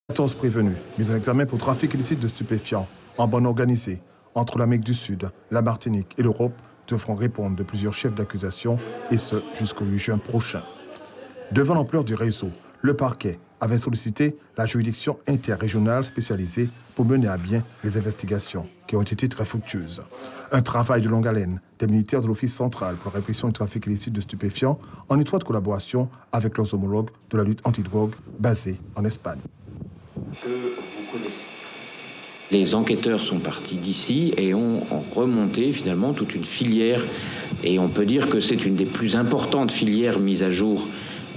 14 prévenus, mis en examen pour trafic illicite de stupéfiants en bande organisée entre l'Amérique du Sud, la Martinique et l'Europe devront répondre de plusieurs chefs d'accusation, et ce jusqu'au 8 juin prochain. Devant l'ampleur du réseau, le parquet avait sollicité la juridiction interrégionale spécialisée pour mener à bien les investigations qui ont été très fructueuses. Un travail de longue haleine des militaires de l'Office central pour la répression du trafic illicite de stupéfiants en étroite collaboration avec leurs homologues de la lutte antidrogue basés en Espagne. Que vous connaissez. Les enquêteurs sont partis d'ici et ont remonté finalement toute une filière, et on peut dire que c'est une des plus importantes filières mises à jour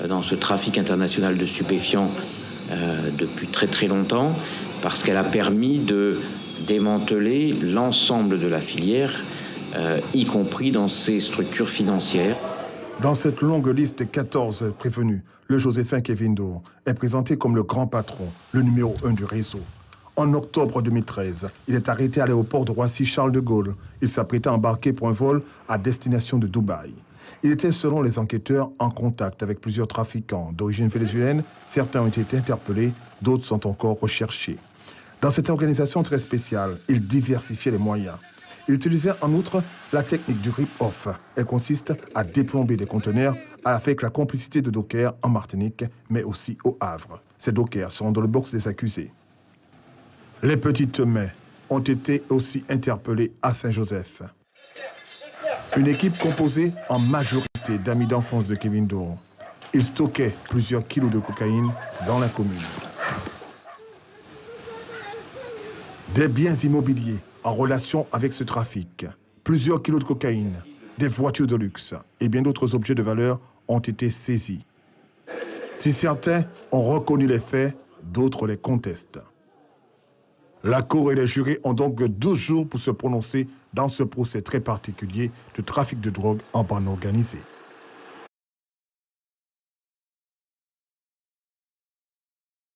dans ce trafic international de stupéfiants depuis très très longtemps, parce qu'elle a permis de démanteler l'ensemble de la filière, y compris dans ses structures financières. Dans cette longue liste des 14 prévenus, le Joséphin Kevin Doe est présenté comme le grand patron, le numéro 1 du réseau. En octobre 2013, il est arrêté à l'aéroport de Roissy-Charles de Gaulle. Il s'apprêtait à embarquer pour un vol à destination de Dubaï. Il était, selon les enquêteurs, en contact avec plusieurs trafiquants d'origine vénézuélienne. Certains ont été interpellés, d'autres sont encore recherchés. Dans cette organisation très spéciale, il diversifiait les moyens. Il utilisait en outre la technique du rip-off. Elle consiste à déplomber des conteneurs avec la complicité de dockers en Martinique, mais aussi au Havre. Ces dockers sont dans le box des accusés. Les petites mains ont été aussi interpellées à Saint-Joseph. Une équipe composée en majorité d'amis d'enfance de Kevin Doe. Il stockait plusieurs kilos de cocaïne dans la commune. Des biens immobiliers en relation avec ce trafic, plusieurs kilos de cocaïne, des voitures de luxe et bien d'autres objets de valeur ont été saisis. Si certains ont reconnu les faits, d'autres les contestent. La Cour et les jurés ont donc 12 jours pour se prononcer dans ce procès très particulier de trafic de drogue en bande organisée.